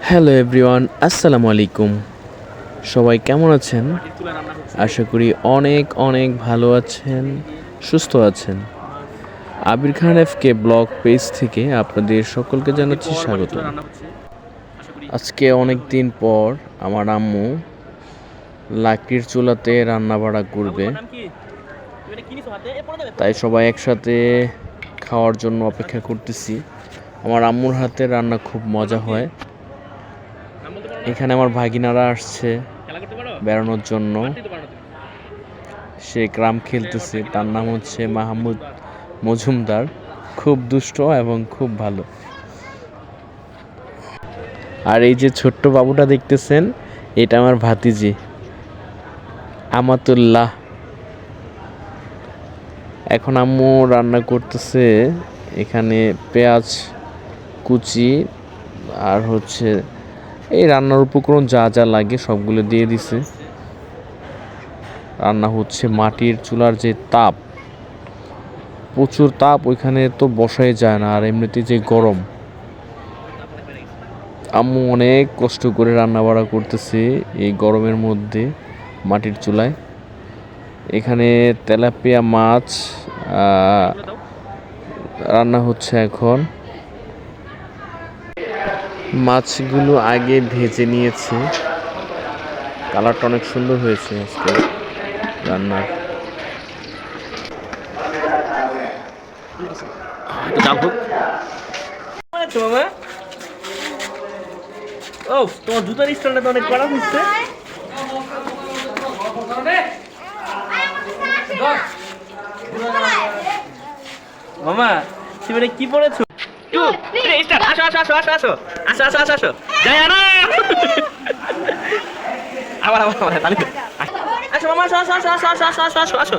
Hello everyone, আসসালামু আলাইকুম। সবাই কেমন আছেন? আশা করি অনেক অনেক ভালো আছেন, সুস্থ আছেন। আবির খান এফকে ব্লগ পেজ থেকে আপনাদের সকলকে জানাচ্ছি স্বাগত। আজকে অনেক দিন পর আমার আম্মু লাকড়ির চুলাতে রান্না বাড়া করবে, তাই সবাই একসাথে খাওয়ার জন্য অপেক্ষা করতেছি। আমার আম্মুর হাতে রান্না খুব মজা হয়। এখানে আমার ভাগিনারা আসছে বেড়ানোর জন্য। সে গ্রাম খেলতেছে, তার নাম হচ্ছে মাহমুদ মজুমদার। খুব দুষ্ট এবং খুব ভালো। আর এই যে ছোট্ট বাবুটা দেখতেছেন, এটা আমার ভাতিজি আমাতুল্লাহ। এখন আম্মু রান্না করতেছে, এখানে পেঁয়াজ কুচি আর হচ্ছে এই রান্নার উপকরণ যা যা লাগে সবগুলো দিয়ে দিছে। রান্না হচ্ছে মাটির চুলার যে তাপ, প্রচুর তাপ, ওইখানে তো বসাই যায় না। আর এমনিতে যে গরম, আম্মু অনেক কষ্ট করে রান্না বাড়া করতেছে এই গরমের মধ্যে মাটির চুলায়। এখানে তেলাপিয়া মাছ রান্না হচ্ছে এখন। মাছগুলো আগে ভেজে নিয়েছে, কালারটা অনেক সুন্দর হয়েছে আজকে রান্নার। তোমার জুতার স্টাইলটা তো অনেক করা হচ্ছে। মামা তুমি কি পড়েছো? আসো আসো আসো আসো আসো আসো আসো আসো আসো যাই না আবার আবার আবার তালি আসো মামা আসো আসো আসো আসো আসো আসো আসো আসো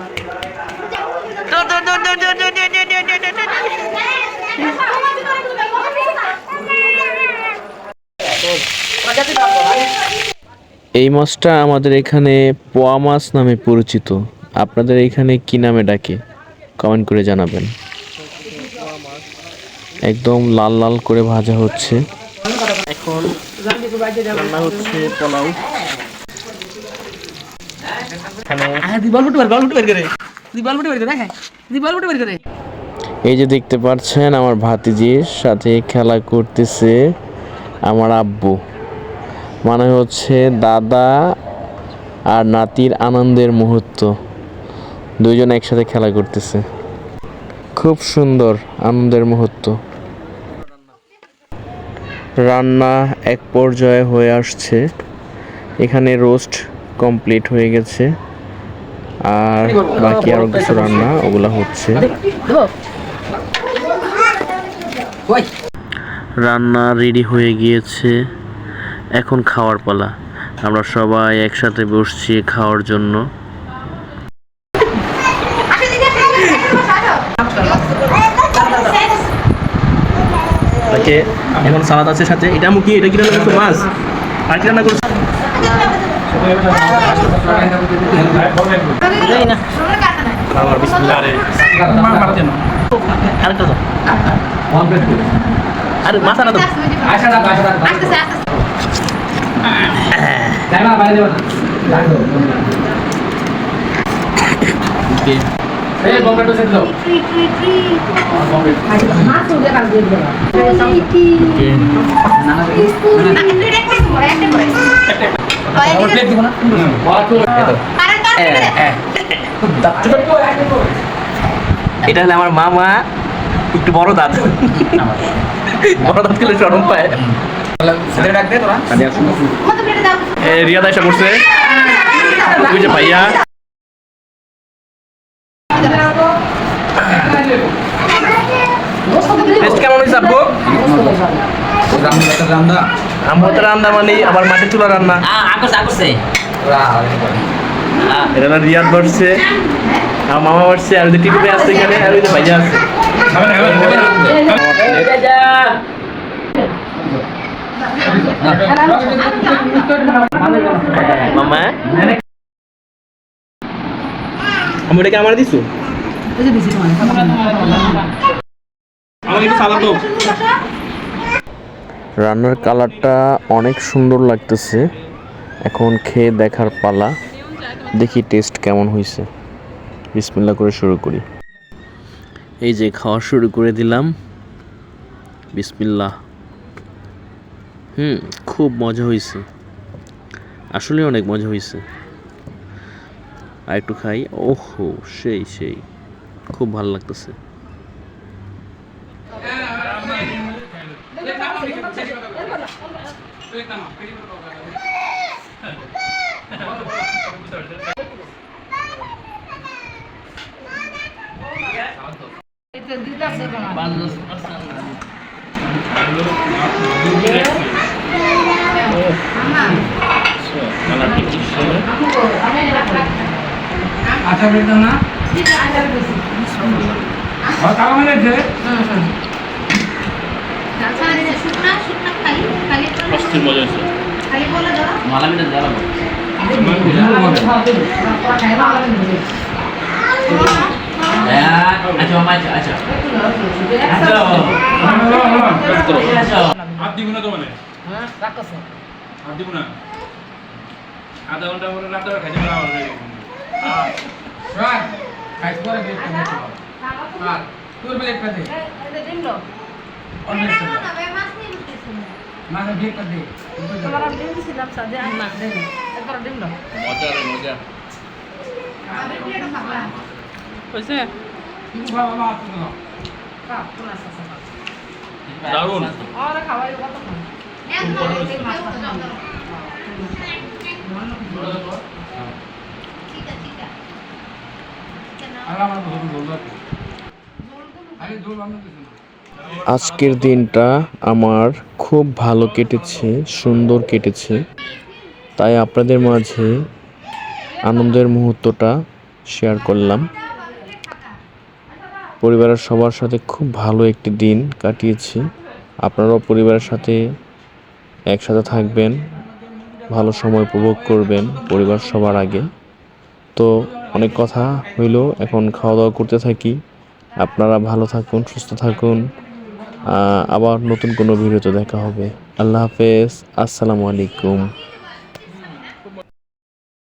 এই মাছটা আমাদের এখানে পোয়া মাছ নামে পরিচিত। আপনাদের এখানে কি নামে ডাকে কমেন্ট করে জানাবেন। একদম লাল লাল করে ভাজা হচ্ছে। এখন রান্না হচ্ছে পোলাও। এই যে দেখতে পাচ্ছেন, আমার ভাতিজির সাথে খেলা করতেছে আমার আব্বু। মানে হচ্ছে দাদা আর নাতির আনন্দের মুহূর্ত, দুইজন একসাথে খেলা করতেছে। খুব সুন্দর আনন্দের মুহূর্ত। রান্না এক পর্যায়ে হয়ে আসছে। এখানে রোস্ট কমপ্লিট হয়ে গেছে, আর বাকি আরো কিছু রান্না ওগুলা হচ্ছে। রান্না রেডি হয়ে গিয়েছে, এখন খাওয়ার পালা। আমরা সবাই একসাথে বসছি খাওয়ার জন্য। এখন সালাদ আছে সাথে। এটা মুখি, এটা কি রান্না করছো? মাছ আর কি রান্না করছো? আরে মাছ আনা তো। এটা হলে আমার মামা, একটু বড় দাঁত। বড় দাঁত খেলে সরম পায়। রিয়াদা এসে বসছে, ওই যে ভাইয়া। কেমন হয়েছে আব্বু? আমাদের রান্না মানে আবার মাটির চুলা রান্না। এটা রিয়াদ বসছে, আমার মামা বসছে, আর ওই টিভিতে আসছে এখানে, আর ওই যে ভাইয়া আছে। মামা আমি এটাকে আমার দিছো? আমাকে একটু সালাদ দাও। রান্নার কালারটা অনেক সুন্দর লাগতেছে। এখন খেয়ে দেখার পালা, দেখি টেস্ট কেমন হয়েছে। বিসমিল্লাহ করে শুরু করি। এই যে খাওয়া শুরু করে দিলাম, বিসমিল্লাহ। খুব মজা হয়েছে, আসলে অনেক মজা হয়েছে। আর একটু খাই। ওহো, সেই সেই, খুব ভালো লাগতেছে। আচ্ছা বেতন না তাও মানে যে অস্থির মজা হয়েছে। মালামিটা জ্বালাবো। আচ্ছা মামা, আচ্ছা আচ্ছা হাত দিব না তো মানে হাত দিব না, আধা ঘন্টা পরে রাতে খাইতে পারা হবে। খাইতে পরে বের করে দিতে হবে। আর তোর বের করে দে, মাছ বের করে দে। মজা রে মজা। হয়েছে কিন্তু বাবা মা আসছে না। দারুণ। আর আমার তো জল আছে। আরে জল বানাতে দিছ না। আজকের দিনটা আমার খুব ভালো কেটেছে, সুন্দর কেটেছে। তাই আপনাদের মাঝে আনন্দের মুহূর্তটা শেয়ার করলাম। পরিবারের সবার সাথে খুব ভালো একটি দিন কাটিয়েছি। আপনারাও পরিবারের সাথে একসাথে থাকবেন, ভালো সময় উপভোগ করবেন পরিবার সবার আগে। তো অনেক কথা হইলো, এখন খাওয়া দাওয়া করতে থাকি। আপনারা ভালো থাকুন, সুস্থ থাকুন। আবার নতুন কোনো ভিডিওতে দেখা হবে। আল্লাহ হাফেজ, আসসালামু আলাইকুম।